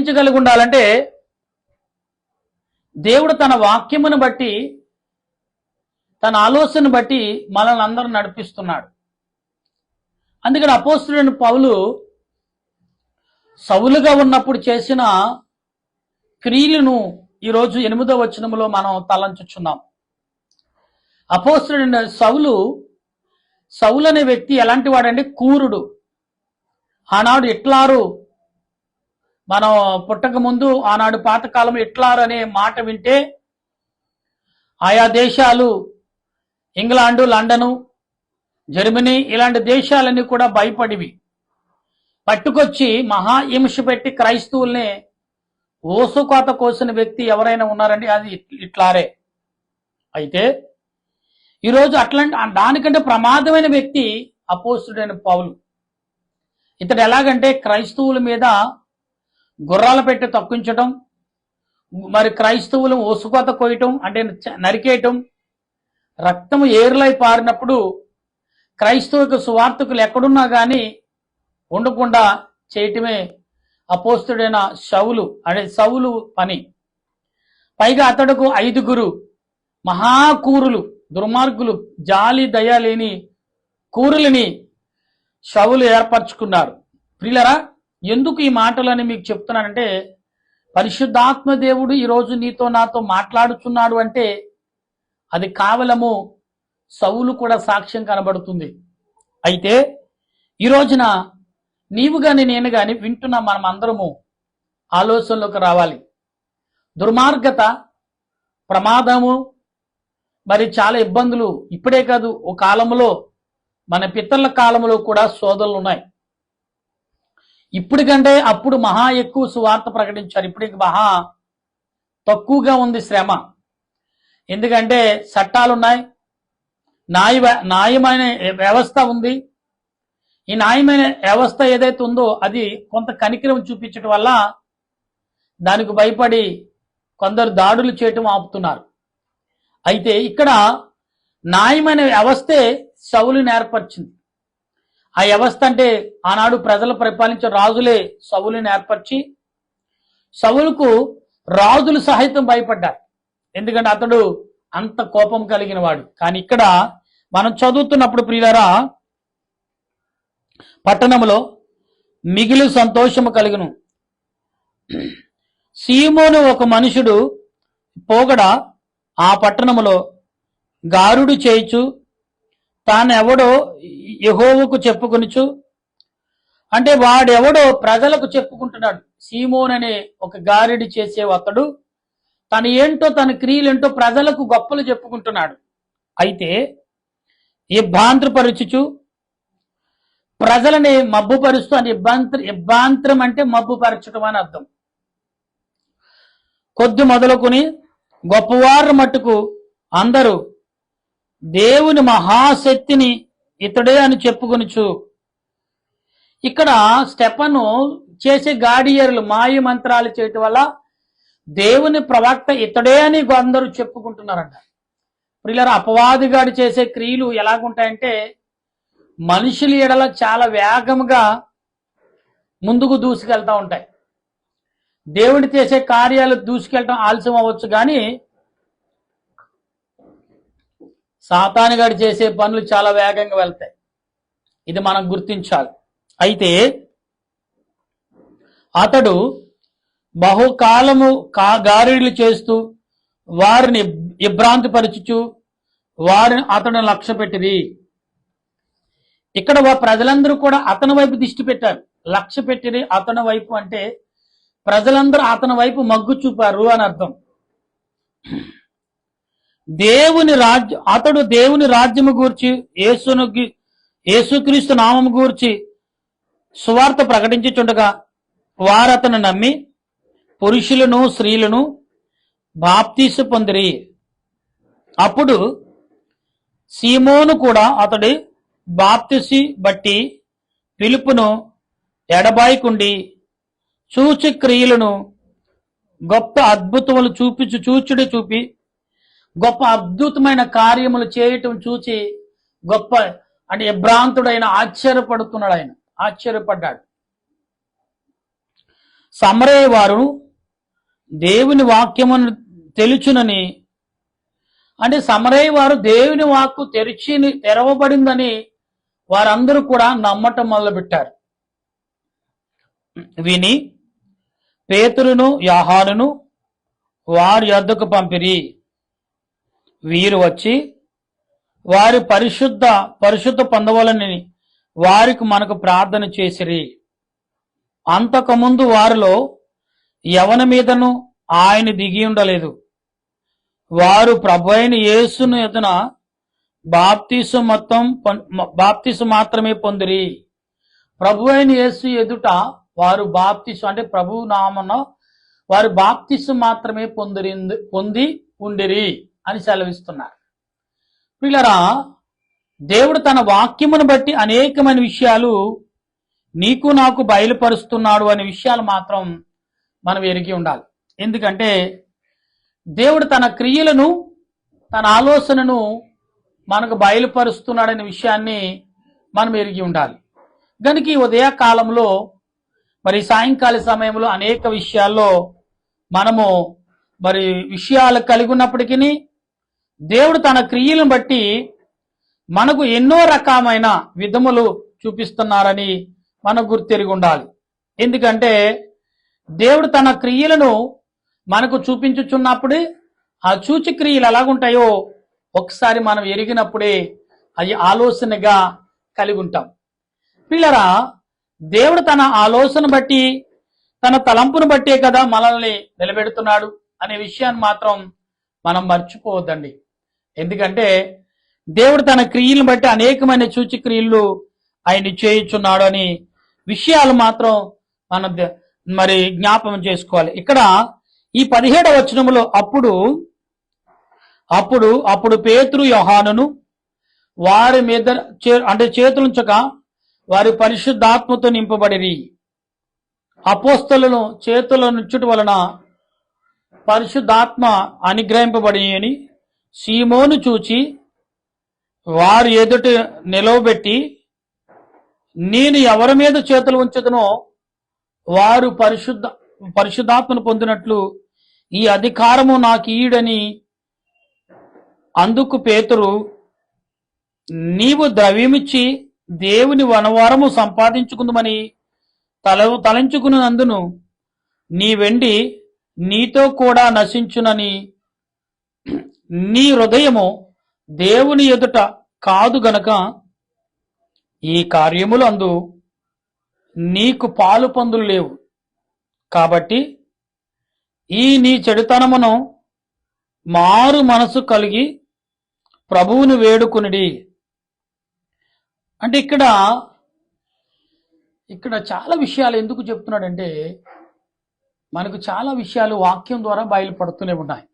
కలిగి ఉండాలంటే దేవుడు తన వాక్యమును బట్టి, తన ఆలోచన బట్టి మనల్ని అందరూ నడిపిస్తున్నాడు. అందుకని అపోస్తలుడైన పౌలు సౌలుగా ఉన్నప్పుడు చేసిన క్రియలను ఈరోజు 8వ వచనములో మనం తలంచుచున్నాం. అపోస్తలుడైన సౌలు అనే వ్యక్తి ఎలాంటి వాడంటే క్రూరుడు. ఆనాడు హిట్లరు, మనం పుట్టక ముందు ఆనాడు పాతకాలం హిట్లర్ అనే మాట వింటే ఆయా దేశాలు, ఇంగ్లాండు, లండను, జర్మనీ ఇలాంటి దేశాలన్నీ కూడా భయపడివి. పట్టుకొచ్చి మహాహింస పెట్టి క్రైస్తవుల్ని ఓసుకోత కోసిన వ్యక్తి ఎవరైనా ఉన్నారండి, అది హిట్లరే. అయితే ఈరోజు అట్లాంటి దానికంటే ప్రమాదమైన వ్యక్తి అపోస్తలుడైన పౌలు. ఇతడు ఎలాగంటే క్రైస్తవుల మీద గుర్రాలు పెట్టి తొక్కించడం, మరి క్రైస్తవులు ఓసుకోత కోయటం అంటే నరికేయటం, రక్తం ఏరులై పారినప్పుడు క్రైస్తవులకు సువార్తకులు ఎక్కడున్నా కానీ ఉండకుండా చేయటమే అపోస్తలుడైన సౌలు పని. పైగా అతడుకు 5 మహాకూరులు, దుర్మార్గులు, జాలి దయ లేని కూరులని సౌలు ఏర్పరచుకున్నారు. ప్రియులరా, ఎందుకు ఈ మాటలని మీకు చెప్తున్నానంటే, పరిశుద్ధాత్మ దేవుడు ఈరోజు నీతో నాతో మాట్లాడుచున్నాడు అంటే అది కేవలము సౌలు కూడా సాక్ష్యం కనబడుతుంది. అయితే ఈ రోజున నీవు గాని నేను గాని వింటున్న మనం అందరము ఆలోచనలోకి రావాలి. దుర్మార్గత, ప్రమాదము, మరి చాలా ఇబ్బందులు ఇప్పుడే కాదు, ఓ కాలంలో మన పితరుల కాలంలో కూడా శోధనలు ఉన్నాయి. ఇప్పటికంటే అప్పుడు మహా ఎక్కువ సువార్త ప్రకటించారు. ఇప్పటికి మహా తక్కువగా ఉంది శ్రమ. ఎందుకంటే చట్టాలున్నాయి, న్యాయమైన వ్యవస్థ ఉంది. ఈ న్యాయమైన వ్యవస్థ ఏదైతే ఉందో అది కొంత కనికరం చూపించడం వల్ల దానికి భయపడి కొందరు దాడులు చేయటం ఆపుతున్నారు. అయితే ఇక్కడ న్యాయమైన వ్యవస్థే సౌలుని ఏర్పరిచింది. ఆ వ్యవస్థ అంటే ఆనాడు ప్రజలు పరిపాలించే రాజులే సౌలుని ఏర్పరిచి, సౌలుకు రాజులు సహితం భయపడ్డారు. ఎందుకంటే అతడు అంత కోపం కలిగిన వాడు. కానీ ఇక్కడ మనం చదువుతున్నప్పుడు ప్రియులారా, పట్టణంలో మిగిలి సంతోషము కలుగును. సీమోను ఒక మనుషుడు పోగడ ఆ పట్టణములో గారుడు చేయుచు తానెవడో యెహోవాకు చెప్పుకొనుచు, అంటే వాడెవడో ప్రజలకు చెప్పుకుంటున్నాడు. సీమోన్ అనే ఒక గారిడి చేసే అతడు తను ఏంటో, తన క్రియలేంటో ప్రజలకు గొప్పలు చెప్పుకుంటున్నాడు. అయితే ఇబ్బాంతరపరచుచు ప్రజలని మబ్బుపరుస్తూ, అని ఇబ్బాంతరం అంటే మబ్బుపరచడం అని అర్థం. కొద్ది మొదలుకొని గొప్పవారు మట్టుకు అందరూ దేవుని మహాశక్తిని ఇతడే అని చెప్పుకొనుచు. ఇక్కడ స్టెఫను చేసే గాడియర్లు, మాయ మంత్రాలు చేయటం వల్ల దేవుని ప్రవక్త ఇతడే అని అందరూ చెప్పుకుంటున్నారంట. ప్రియులారా, అపవాదిగాడు చేసే క్రియలు ఎలాగుంటాయంటే మనుషుల ఎడల చాలా వేగంగా ముందుకు దూసుకెళ్తా ఉంటాయి. దేవుడు చేసే కార్యాలు దూసుకెళ్ళటం ఆలస్యం అవ్వచ్చు, కానీ సాతానుగాడు చేసే పనులు చాలా వేగంగా వెళ్తాయి. ఇది మనం గుర్తించాలి. అయితే అతడు బహుకాలము గారిడులు చేస్తూ వారిని ఇబ్రాంతిపరచుచు వారిని అతను లక్ష్య పెట్టిరి. ఇక్కడ ప్రజలందరూ కూడా అతని వైపు దృష్టి పెట్టారు, లక్ష్య పెట్టిరి. అతని వైపు అంటే ప్రజలందరూ అతని వైపు మగ్గు చూపారు అని అర్థం. అతడు దేవుని రాజ్యము గూర్చి, యేసుక్రీస్తు నామము గూర్చి సువార్త ప్రకటించుచుండగా వారతను నమ్మి పురుషులను స్త్రీలను బాప్తీసు పొందిరి. అప్పుడు సీమోను కూడా అతడి బాప్తిసి బట్టి పిలుపును ఎడబాయికుండి సూచి క్రియలను గొప్ప అద్భుతములు చూపి గొప్ప అద్భుతమైన కార్యములు చేయటం చూచి గొప్ప అంటే ఇబ్రాంతుడైన ఆశ్చర్యపడ్డాడు. సమరయ వారు దేవుని వాక్యమును తెలుచునని, అంటే సమరయ వారు దేవుని వాక్కు తెరవబడిందని వారందరూ కూడా నమ్మటం మొదలుపెట్టారు. విని పేతురును యోహానును వారి యొద్దకు పంపిరి. వీరు వచ్చి వారి పరిశుద్ధ పొందవలని వారికి మనకు ప్రార్థన చేసిరి. అంతకుముందు వారిలో ఎవని మీదను ఆయన దిగి ఉండలేదు. వారు ప్రభు అయిన యేసును ఎదున బాప్తిసు మాత్రమే పొందిరి. ప్రభు అయిన యేసు ఎదుట వారు బాప్తిసు అంటే ప్రభు నామన వారు బాప్తిసు మాత్రమే పొంది ఉండిరి అని సెలవిస్తున్నారు. పిల్లరా, దేవుడు తన వాక్యమును బట్టి అనేకమైన విషయాలు నీకు నాకు బయలుపరుస్తున్నాడు అనే విషయాలు మాత్రం మనం ఎరిగి ఉండాలి. ఎందుకంటే దేవుడు తన క్రియలను, తన ఆలోచనను మనకు బయలుపరుస్తున్నాడనే విషయాన్ని మనం ఎరిగి ఉండాలి. కనుక ఈ ఉదయకాలంలో మరి సాయంకాల సమయంలో అనేక విషయాల్లో మనము మరి విషయాలు కలిగి ఉన్నప్పటికీ దేవుడు తన క్రియలను బట్టి మనకు ఎన్నో రకమైన విధములు చూపిస్తున్నారని మనం గుర్తెరిగి ఉండాలి. ఎందుకంటే దేవుడు తన క్రియలను మనకు చూపించుచున్నప్పుడే ఆ సూచి క్రియలు ఎలాగుంటాయో ఒకసారి మనం ఎరిగినప్పుడే అది ఆలోచనగా కలిగి ఉంటాం. పిల్లరా, దేవుడు తన ఆలోచన బట్టి, తన తలంపును బట్టే కదా మనల్ని నిలబెడుతున్నాడు అనే విషయాన్ని మాత్రం మనం మర్చిపోవద్దండి. ఎందుకంటే దేవుడు తన క్రియలను బట్టి అనేకమైన సూచక్రియలు ఆయన చేయుచున్నాడు అని విషయాలు మాత్రం మనం మరి జ్ఞాపకం చేసుకోవాలి. ఇక్కడ ఈ 17వ వచనములో అప్పుడు పేతురు యోహానును వారి మీద అంటే చేతులుంచక వారి పరిశుద్ధాత్మతో నింపబడిరి. అపోస్తలులను చేతులనుంచుట వలన పరిశుద్ధాత్మ అనుగ్రహింపబడి అని సీమోను చూచి వారు ఎదుట నిలవబెట్టి, నేను ఎవరి మీద చేతులు ఉంచుదునో వారు పరిశుద్ధాత్మను పొందినట్లు ఈ అధికారము నాకు ఈడని. అందుకు పేతురు, నీవు ద్రవ్యమిచ్చి దేవుని వనవారము సంపాదించుకుందామని తలంచుకున్నందును నీ వెండి నీతో కూడా నశించునని నీ హృదయము దేవుని ఎదుట కాదు గనక ఈ కార్యములు అందు నీకు పాలు పొందులు లేవు. కాబట్టి ఈ నీ చెడుతనమును మారు మనసు కలిగి ప్రభువుని వేడుకునిడి. అంటే ఇక్కడ చాలా విషయాలు ఎందుకు చెప్తున్నాడంటే, మనకు చాలా విషయాలు వాక్యం ద్వారా బయలుపడుతూనే ఉన్నాయి.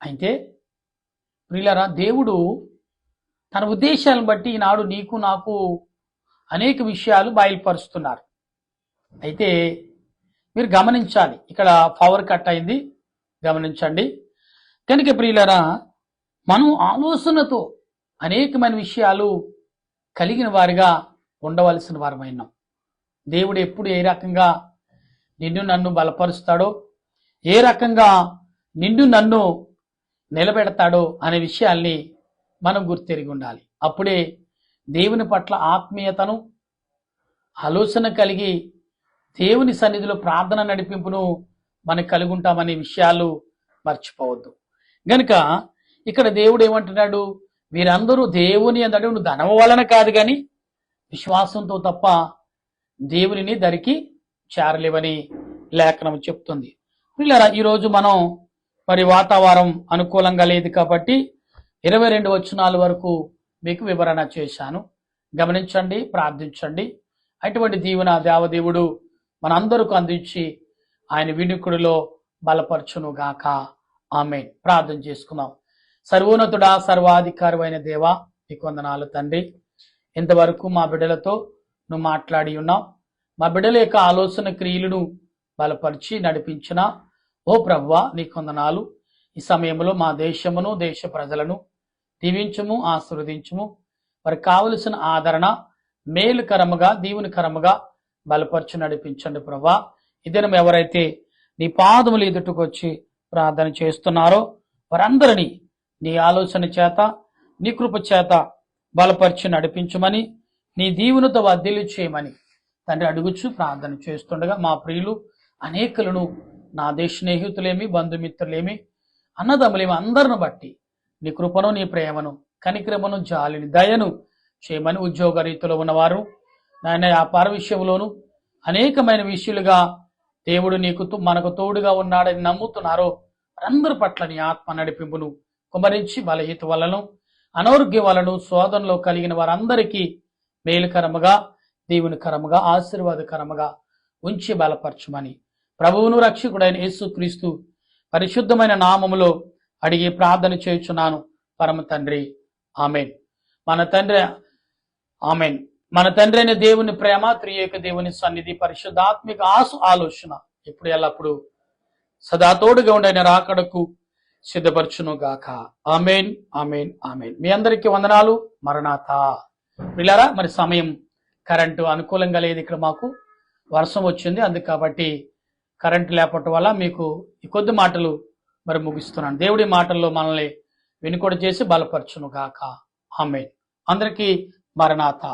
అయితే ప్రియులారా, దేవుడు తన ఉద్దేశాలను బట్టి ఈనాడు నీకు నాకు అనేక విషయాలు బయలుపరుస్తున్నారు. అయితే మీరు గమనించాలి, ఇక్కడ పవర్ కట్ అయింది, గమనించండి. కనుక ప్రియులారా, మనం ఆలోచనతో అనేకమైన విషయాలు కలిగిన వారిగా ఉండవలసిన వారమైనాం. దేవుడు ఎప్పుడు ఏ రకంగా నిన్ను నన్ను బలపరుస్తాడో, ఏ రకంగా నిన్ను నన్ను నిలబెడతాడో అనే విషయాల్ని మనం గుర్తెరిగి ఉండాలి. అప్పుడే దేవుని పట్ల ఆత్మీయతను, ఆలోచన కలిగి దేవుని సన్నిధిలో ప్రార్థన నడిపింపును మనం కలిగి ఉంటామనే విషయాలు మర్చిపోవద్దు. గనుక ఇక్కడ దేవుడు ఏమంటున్నాడు, వీరందరూ దేవుని అంటే నువ్వు ధనం వలన కాదు కానీ విశ్వాసంతో తప్ప దేవునిని దరికి చేరలేవని లేఖనం చెప్తుంది. పిల్లరా, ఈరోజు మనం మరి వాతావరణం అనుకూలంగా లేదు కాబట్టి 22 వచనాల వరకు మీకు వివరణ చేశాను. గమనించండి, ప్రార్థించండి. అటువంటి దీవెన దేవదేవుడు మనందరికీ అందించి ఆయన వినుకుడిలో బలపరచును గాక. ఆమేన్. ప్రార్థన చేసుకుందాం. సర్వోన్నతుడా, సర్వాధికారి అయిన దేవా, నీకు వందనాలు తండ్రి. ఇంతవరకు మా బిడ్డలతో నువ్వు మాట్లాడి ఉన్నావు. మా బిడ్డల యొక్క ఆలోచన క్రియలను బలపరిచి నడిపించిన ఓ ప్రభువా, నీకు వందనాలు. ఈ సమయంలో మా దేశమును, దేశ ప్రజలను దీవించుము, ఆశీర్వదించుము. వారికి కావలసిన ఆదరణ మేలుకరముగా, దీవునికరముగా బలపరిచి నడిపించండి ప్రభువా. ఈ దినం ఎవరైతే నీ పాదములు ఎదుటకొచ్చి ప్రార్థన చేస్తున్నారో వారందరినీ నీ ఆలోచన చేత నీ కృప చేత బలపరిచి నడిపించమని నీ దీవునితో వర్ధిల్లు చేయమని తండ్రి అడుగుచు ప్రార్థన చేస్తుండగా మా ప్రియులు అనేకులను నా దేశ స్నేహితులేమి బంధుమిత్రులేమి అన్నదమ్ములేమి అందరిని బట్టి నీ కృపను నీ ప్రేమను కనిక్రమను జాలిని దయను చేయమని ఉద్యోగ రీతిలో ఉన్నవారు నాయన వ్యాపార విషయంలోను అనేకమైన విషయాలుగా దేవుడు మనకు తోడుగా ఉన్నాడని నమ్ముతున్నారో అందరి పట్ల నీ ఆత్మ నడిపింపును కుమరించి బలహీత వలన అనారోగ్యం వలన శోధనలో కలిగిన వారందరికీ మేలుకరముగా దీవునికరముగా ఆశీర్వాదకరముగా ఉంచి బలపరచమని ప్రభువును రక్షకుడైన యేసుక్రీస్తు పరిశుద్ధమైన నామములో అడిగి ప్రార్థన చేయుచున్నాను పరమ తండ్రి ఆమెన్. మన తండ్రి అయిన దేవుని ప్రేమ త్రియేక దేవుని సన్నిధి పరిశుద్ధాత్మిక ఆలోచన ఇప్పుడు ఎల్లప్పుడు సదా తోడుగా ఉండైన రాకడకు సిద్ధపరచును గాక. Amen amen amen. మీ అందరికీ వందనాలు. మరణాత పిల్లరా, మరి సమయం కరెంటు అనుకూలంగా లేదు. ఇక్కడ మాకు వర్షం వచ్చింది, అందుకు కాబట్టి కరెంటు లేపటం వల్ల మీకు ఈ కొద్ది మాటలు మరి ముగిస్తున్నాను. దేవుడి మాటల్లో మనల్ని వినుకొడ చేసి బలపరచును గాక. ఆమెన్. అందరికీ మరణాత.